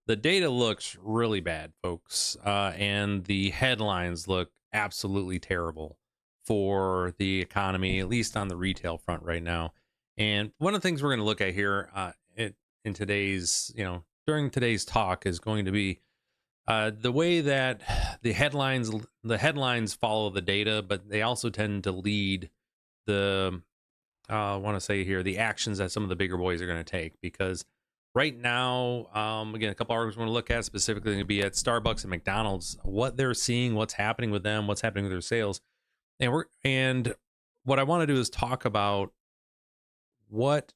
The data looks really bad, folks, and the headlines look absolutely terrible for the economy, at least on the retail front right now. And one of the things we're going to look at here in today's, during today's talk is going to be the way that the headlines follow the data, but they also tend to lead the I want to say here the actions that some of the bigger boys are going to take because right now, again, a couple articles we want to look at specifically going to be at Starbucks and McDonald's, what they're seeing, what's happening with them, what's happening with their sales, and what I want to do is talk about what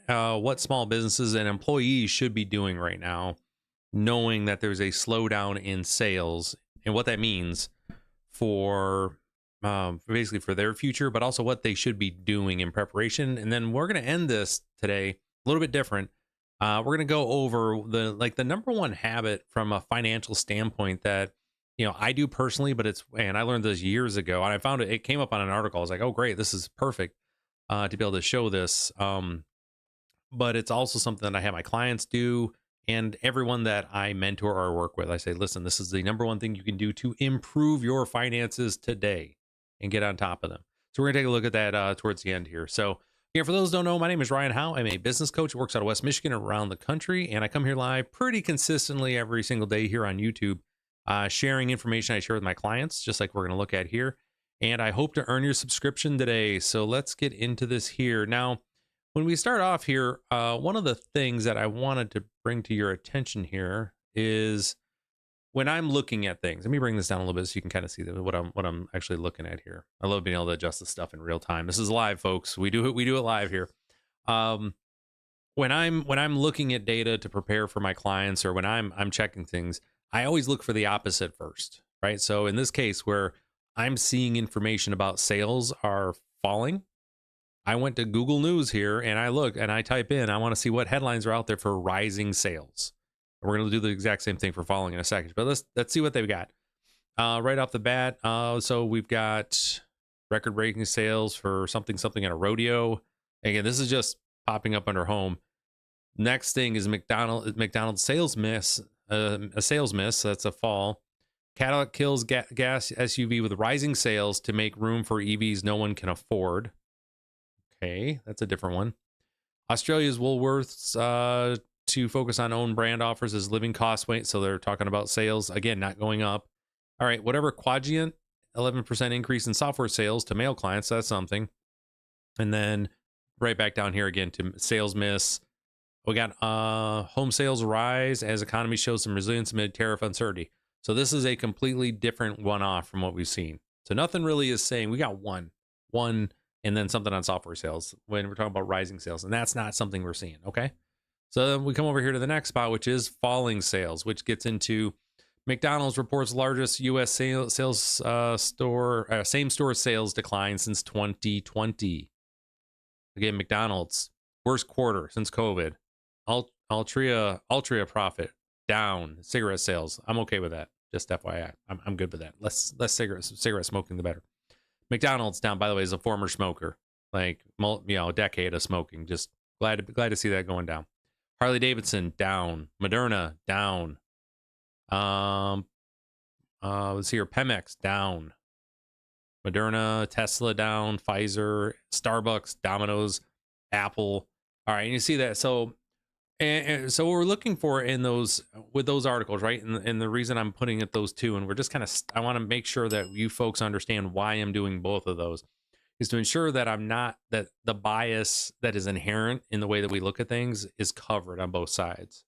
what small businesses and employees should be doing right now, knowing that there's a slowdown in sales and what that means for basically for their future, but also what they should be doing in preparation. And then we're going to end this today a little bit different. We're going to go over the number one habit from a financial standpoint that I do personally, but and I learned this years ago, and I found it came up on an article. I was like, oh great, this is perfect to be able to show this. But it's also something that I have my clients do and everyone that I mentor or work with. I say, listen, this is the number one thing you can do to improve your finances today and get on top of them. So we're gonna take a look at that towards the end here. So again, for those who don't know, my name is Ryan Howe. I'm a business coach who works out of West Michigan and around the country. And I come here live pretty consistently every single day here on YouTube, sharing information I share with my clients, just like we're gonna look at here. And I hope to earn your subscription today. So let's get into this here. Now, when we start off here, one of the things that I wanted to bring to your attention here is when I'm looking at things. Let me bring this down a little bit so you can kind of see what I'm actually looking at here. I love being able to adjust the stuff in real time. This is live, folks. We do it live here. When I'm looking at data to prepare for my clients, or when I'm checking things, I always look for the opposite first, right? So in this case, where I'm seeing information about sales are falling, I went to Google News here and I look and I type in, I want to see what headlines are out there for rising sales. We're going to do the exact same thing for falling in a second, but let's see what they've got. Right off the bat, so we've got record-breaking sales for something at a rodeo. Again, this is just popping up under home. Next thing is McDonald's sales miss, a sales miss. That's a fall. Cadillac kills gas SUV with rising sales to make room for EVs no one can afford. Okay, that's a different one. Australia's Woolworths to focus on own brand offers as living costs wait. So they're talking about sales, again, not going up. All right, whatever Quadient, 11% increase in software sales to mail clients. That's something. And then right back down here again to sales miss. We got home sales rise as economy shows some resilience amid tariff uncertainty. So this is a completely different one-off from what we've seen. So nothing really is saying we got one, and then something on software sales when we're talking about rising sales. And that's not something we're seeing. Okay. So then we come over here to the next spot, which is falling sales, which gets into McDonald's reports largest U.S. same store sales decline since 2020. Again, McDonald's worst quarter since COVID. Altria profit down. Cigarette sales. I'm okay with that. Just FYI, I'm good with that. Less cigarette smoking, the better. McDonald's down, by the way, is a former smoker, like a decade of smoking. Just glad to see that going down. Harley Davidson down. Moderna down. Let's see here. Pemex down. Moderna, Tesla down. Pfizer, Starbucks, Domino's, Apple. All right, and you see that. So, and so what we're looking for in those with those articles, right? And the reason I'm putting it those two, and we're just kind of I want to make sure that you folks understand why I'm doing both of those, is to ensure that that the bias that is inherent in the way that we look at things is covered on both sides.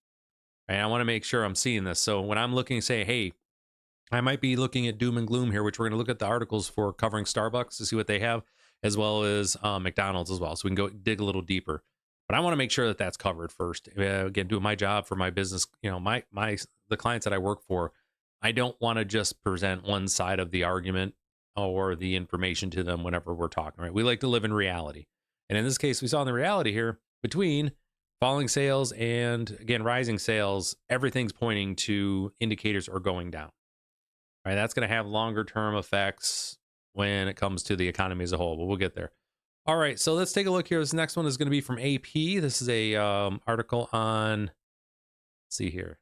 And I want to make sure I'm seeing this. So when I'm looking, say, hey, I might be looking at doom and gloom here, which we're going to look at the articles for covering Starbucks to see what they have, as well as McDonald's as well. So we can go dig a little deeper. But I want to make sure that that's covered first. Again, doing my job for my business, the clients that I work for, I don't want to just present one side of the argument or the information to them whenever we're talking, right? We like to live in reality. And in this case, we saw in the reality here between falling sales and, again, rising sales, everything's pointing to indicators are going down, right? That's going to have longer term effects when it comes to the economy as a whole, but we'll get there. All right, so let's take a look here. This next one is going to be from AP. This is a article on, let's see here.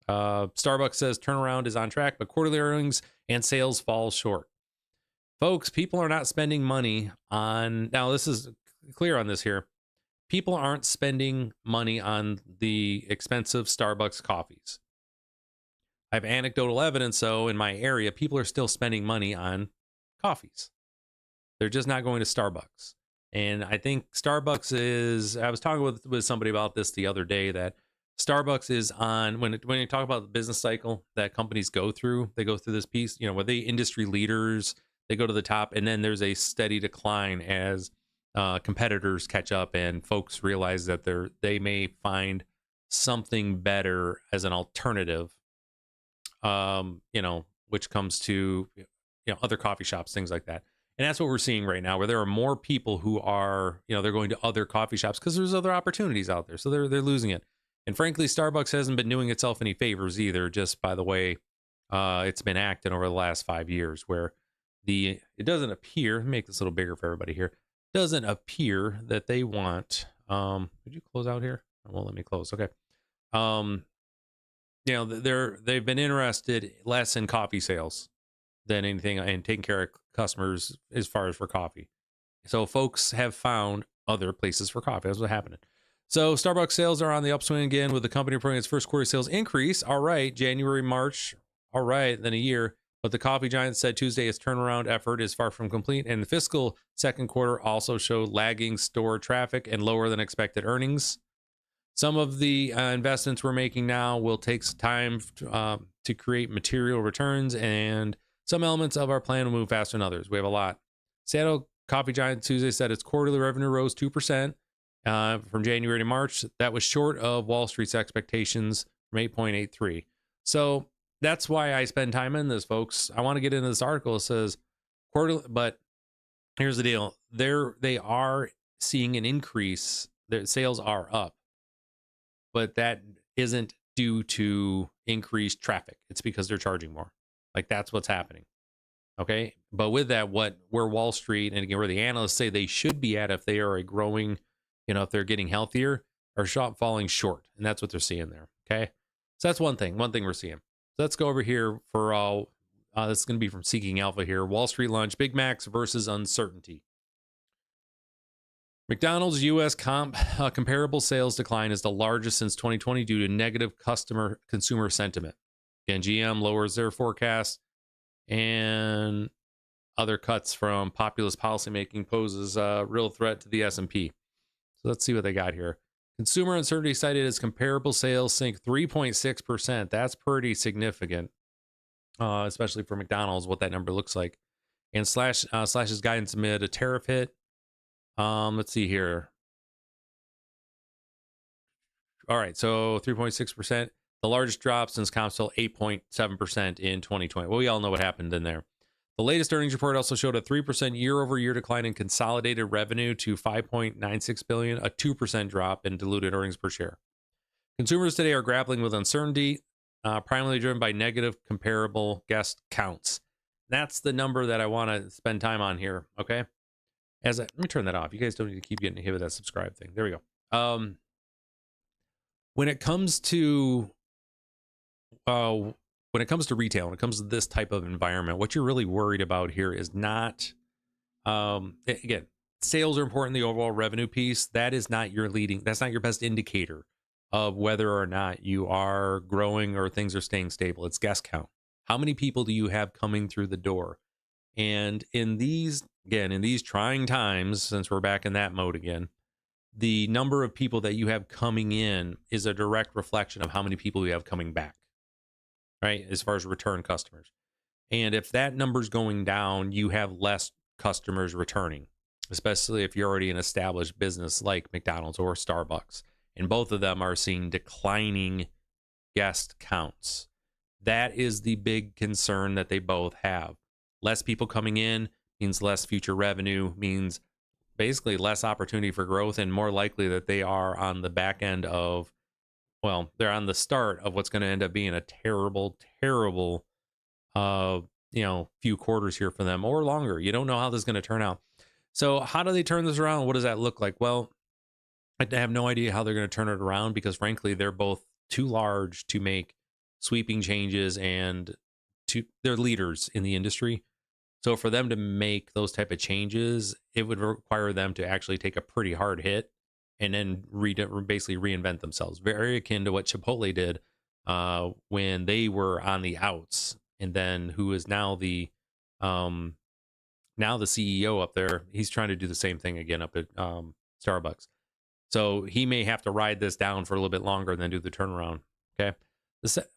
Starbucks says turnaround is on track, but quarterly earnings and sales fall short. Folks, people are not spending money on, now this is clear on this here. People aren't spending money on the expensive Starbucks coffees. I have anecdotal evidence, though, in my area, people are still spending money on coffees. They're just not going to Starbucks. And I think Starbucks is, I was talking with somebody about this the other day, that Starbucks is on, when you talk about the business cycle that companies go through, they go through this piece, you know, where they industry leaders, they go to the top, and then there's a steady decline as competitors catch up and folks realize that they may find something better as an alternative, you know, which comes to, you know, other coffee shops, things like that. And that's what we're seeing right now, where there are more people who are, you know, they're going to other coffee shops because there's other opportunities out there. So they're losing it. And frankly, Starbucks hasn't been doing itself any favors either, just by the way it's been acting over the last 5 years, where it doesn't appear, make this a little bigger for everybody here, doesn't appear that they want, would you close out here? It won't let me close. Okay. You know, they've been interested less in coffee sales than anything, and taking care of customers as far as for coffee. So folks have found other places for coffee. That's what's happening. So Starbucks sales are on the upswing again, with the company reporting its first quarter sales increase. All right, January, March. All right, then a year. But the coffee giant said Tuesday its turnaround effort is far from complete, and the fiscal second quarter also showed lagging store traffic and lower than expected earnings. Some of the investments we're making now will take some time to create material returns, and some elements of our plan will move faster than others. We have a lot. Seattle coffee giant Tuesday said its quarterly revenue rose 2% from January to March. That was short of Wall Street's expectations from 8.83. So that's why I spend time in this, folks. I want to get into this article. It says quarterly, but here's the deal. They are seeing an increase. Their sales are up, but that isn't due to increased traffic. It's because they're charging more. Like, that's what's happening. Okay. But with that, where Wall Street, and again, where the analysts say they should be at if they are a growing, you know, if they're getting healthier, are falling short. And that's what they're seeing there. Okay. So that's one thing we're seeing. So let's go over here for all, this is going to be from Seeking Alpha here. Wall Street lunch, Big Macs versus uncertainty. McDonald's U.S. comparable sales decline is the largest since 2020 due to negative consumer sentiment. Again, GM lowers their forecast, and other cuts from populist policymaking poses a real threat to the S&P. So let's see what they got here. Consumer uncertainty cited as comparable sales sink 3.6%. That's pretty significant, especially for McDonald's, what that number looks like. And Slash's guidance amid a tariff hit. Let's see here. All right, so 3.6%. The largest drop since comps fell 8.7% in 2020. Well, we all know what happened in there. The latest earnings report also showed a 3% year-over-year decline in consolidated revenue to $5.96 billion, a 2% drop in diluted earnings per share. Consumers today are grappling with uncertainty, primarily driven by negative comparable guest counts. That's the number that I want to spend time on here, okay? Let me turn that off. You guys don't need to keep getting hit with that subscribe thing. There we go. When it comes to retail, when it comes to this type of environment, what you're really worried about here is not, again, sales are important, the overall revenue piece. That is not that's not your best indicator of whether or not you are growing or things are staying stable. It's guest count. How many people do you have coming through the door? And in these trying times, since we're back in that mode again, the number of people that you have coming in is a direct reflection of how many people you have coming back, right? As far as return customers. And if that number's going down, you have less customers returning, especially if you're already an established business like McDonald's or Starbucks. And both of them are seeing declining guest counts. That is the big concern that they both have. Less people coming in means less future revenue, means basically less opportunity for growth, and more likely that they are on the back end of, well, they're on the start of what's going to end up being a terrible, terrible, few quarters here for them, or longer. You don't know how this is going to turn out. So how do they turn this around? What does that look like? Well, I have no idea how they're going to turn it around, because frankly, they're both too large to make sweeping changes, and they're leaders in the industry. So for them to make those type of changes, it would require them to actually take a pretty hard hit and then basically reinvent themselves. Very akin to what Chipotle did when they were on the outs, and then who is um, now the CEO up there. He's trying to do the same thing again up at Starbucks. So he may have to ride this down for a little bit longer and then do the turnaround. Okay.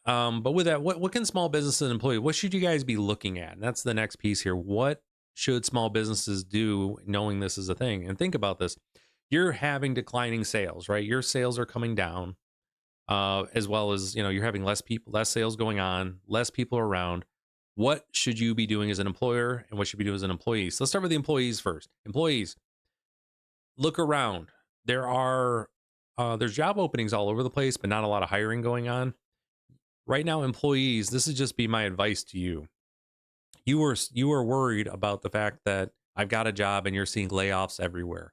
But with that, what can small businesses and employees, what should you guys be looking at? And that's the next piece here. What should small businesses do knowing this is a thing? And think about this. You're having declining sales, right? Your sales are coming down, as well as, you're having less sales going on, less people around. What should you be doing as an employer, and what should you be doing as an employee? So let's start with the employees first. Employees, look around. There's job openings all over the place, but not a lot of hiring going on. Right now, employees, this is just be my advice to you. You are worried about the fact that I've got a job and you're seeing layoffs everywhere.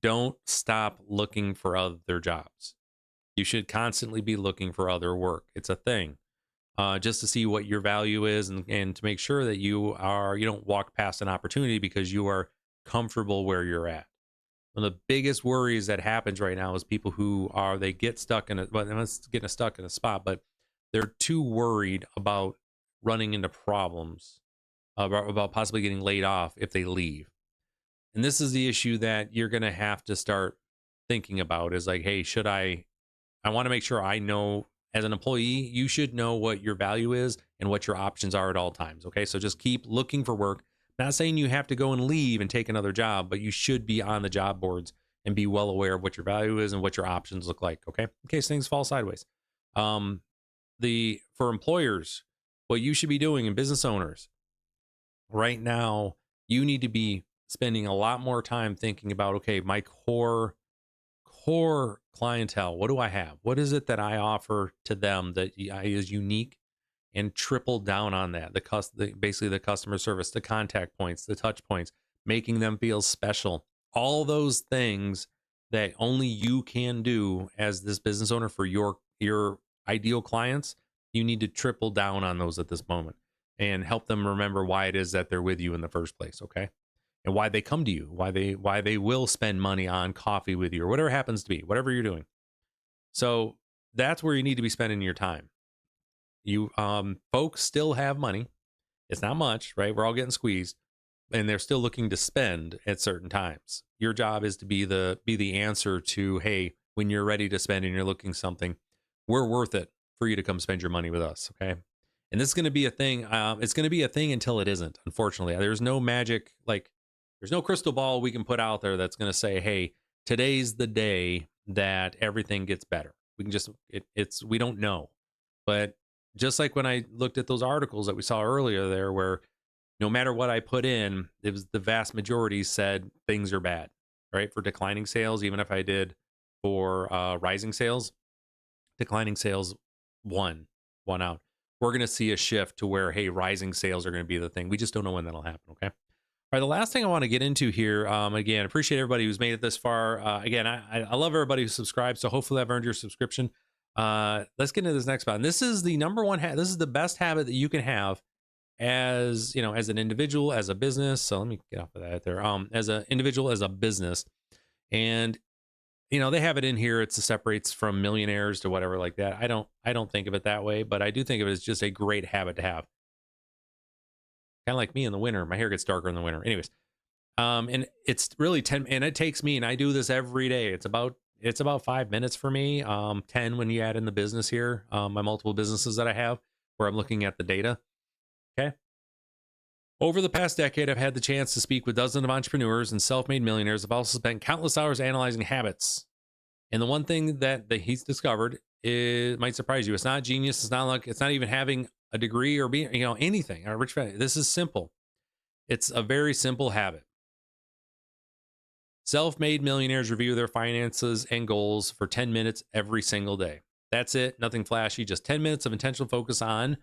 Don't stop looking for other jobs. You should constantly be looking for other work. It's a thing. Just to see what your value is, and to make sure that you don't walk past an opportunity because you are comfortable where you're at. One of the biggest worries that happens right now is people they get stuck in getting stuck in a spot, but they're too worried about running into problems, about possibly getting laid off if they leave. And this is the issue that you're going to have to start thinking about, is like, hey, I want to make sure I know, as an employee, you should know what your value is and what your options are at all times. Okay. So just keep looking for work. Not saying you have to go and leave and take another job, but you should be on the job boards and be well aware of what your value is and what your options look like. Okay. In case things fall sideways. For employers, what you should be doing, and business owners right now, you need to be spending a lot more time thinking about, okay, my core clientele, what do I have? What is it that I offer to them that is unique? And triple down on that. Basically the customer service, the contact points, the touch points, making them feel special. All those things that only you can do as this business owner for your ideal clients. You need to triple down on those at this moment and help them remember why it is that they're with you in the first place. Okay. And why they come to you, why they will spend money on coffee with you, or whatever happens to be, whatever you're doing. So that's where you need to be spending your time. You folks still have money. It's not much, right? We're all getting squeezed, and they're still looking to spend at certain times. Your job is to be the answer to, hey, when you're ready to spend and you're looking something, we're worth it for you to come spend your money with us. Okay. And this is going to be a thing. It's going to be a thing until it isn't. Unfortunately, there's no magic, there's no crystal ball we can put out there that's going to say, hey, today's the day that everything gets better. We can just, we don't know. But just like when I looked at those articles that we saw earlier there, where no matter what I put in, it was the vast majority said things are bad, right? For declining sales, even if I did for rising sales, declining sales won out. We're going to see a shift to where, hey, rising sales are going to be the thing. We just don't know when that'll happen. Okay. All right. The last thing I want to get into here, again, appreciate everybody who's made it this far. Again, I love everybody who subscribes. So hopefully I've earned your subscription. Let's get into this next spot. And this is the number one this is the best habit that you can have as an individual, as a business. So let me get off of that there. As an individual, as a business. And they have it in here. It separates from millionaires to whatever like that. I don't think of it that way, but I do think of it as just a great habit to have. Kind of like me in the winter. My hair gets darker in the winter. Anyways, and it's really 10, and it takes me, and I do this every day. It's about 5 minutes for me. 10 when you add in the business here, my multiple businesses that I have, where I'm looking at the data. Okay. Over the past decade, I've had the chance to speak with dozens of entrepreneurs and self-made millionaires. I've also spent countless hours analyzing habits. And the one thing that he's discovered might surprise you. It's not genius. It's not luck. It's not even having a degree or being, anything. A rich family. This is simple. It's a very simple habit. Self-made millionaires review their finances and goals for 10 minutes every single day. That's it. Nothing flashy. Just 10 minutes of intentional focus on.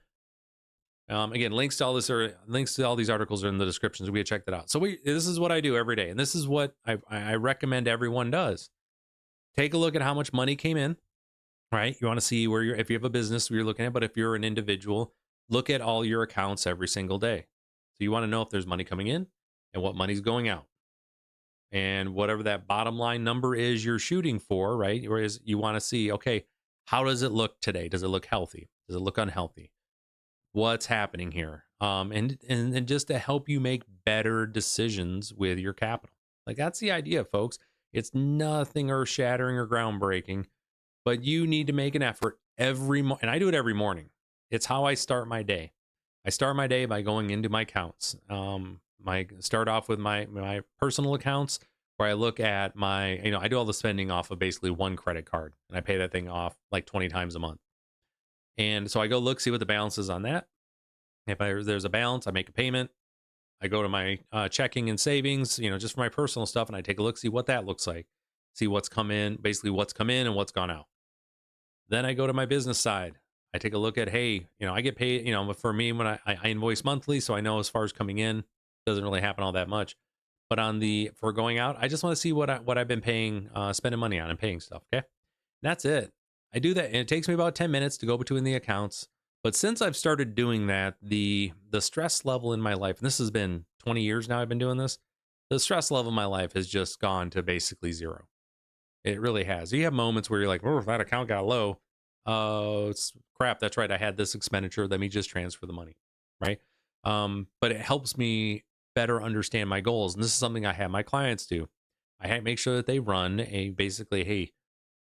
Again, links to all these articles are in the descriptions. We check that out. So this is what I do every day, and this is what I recommend everyone does. Take a look at how much money came in. right? You want to see where you're, if you have a business you're looking at, but if you're an individual, look at all your accounts every single day. So you want to know if there's money coming in and what money's going out. And whatever that bottom line number is you're shooting for, right? Whereas you want to see, okay, how does it look today? Does it look healthy? Does it look unhealthy? What's happening here? And just to help you make better decisions with your capital. Like that's the idea, folks. It's nothing earth shattering or groundbreaking, but you need to make an effort and I do it every morning. It's how I start my day. I start my day by going into my accounts. My start off with my personal accounts where I look at my, I do all the spending off of basically one credit card and I pay that thing off like 20 times a month. And so I go look, see what the balance is on that. If there's a balance, I make a payment. I go to my checking and savings, just for my personal stuff, and I take a look, see what that looks like, see what's come in, basically what's come in and what's gone out. Then I go to my business side. I take a look at, hey, I get paid, for me when I invoice monthly, so I know as far as coming in, doesn't really happen all that much. But for going out, I just want to see what I've been paying, spending money on and paying stuff. Okay, that's it. I do that, and it takes me about 10 minutes to go between the accounts. But since I've started doing that, the stress level in my life, and this has been 20 years now I've been doing this, the stress level in my life has just gone to basically zero. It really has. You have moments where you're like, oh, that account got low. It's crap. That's right. I had this expenditure. Let me just transfer the money. Right. But it helps me better understand my goals. And this is something I have my clients do. Make sure that they run basically, hey,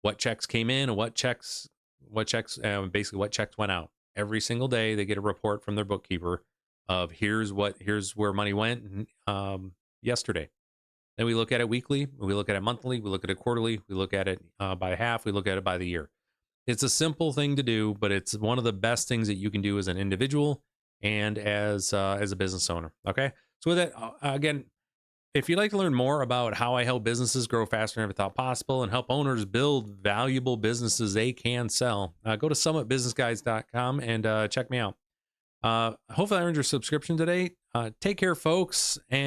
what checks came in and basically what checks went out. Every single day they get a report from their bookkeeper of here's where money went yesterday. Then we look at it weekly, we look at it monthly, we look at it quarterly, we look at it by half, we look at it by the year. It's a simple thing to do, but it's one of the best things that you can do as an individual and as a business owner. Okay, so with that, again, if you'd like to learn more about how I help businesses grow faster than ever thought possible and help owners build valuable businesses they can sell, go to summitbusinessguides.com and check me out. Hopefully I earned your subscription today. Take care, folks. And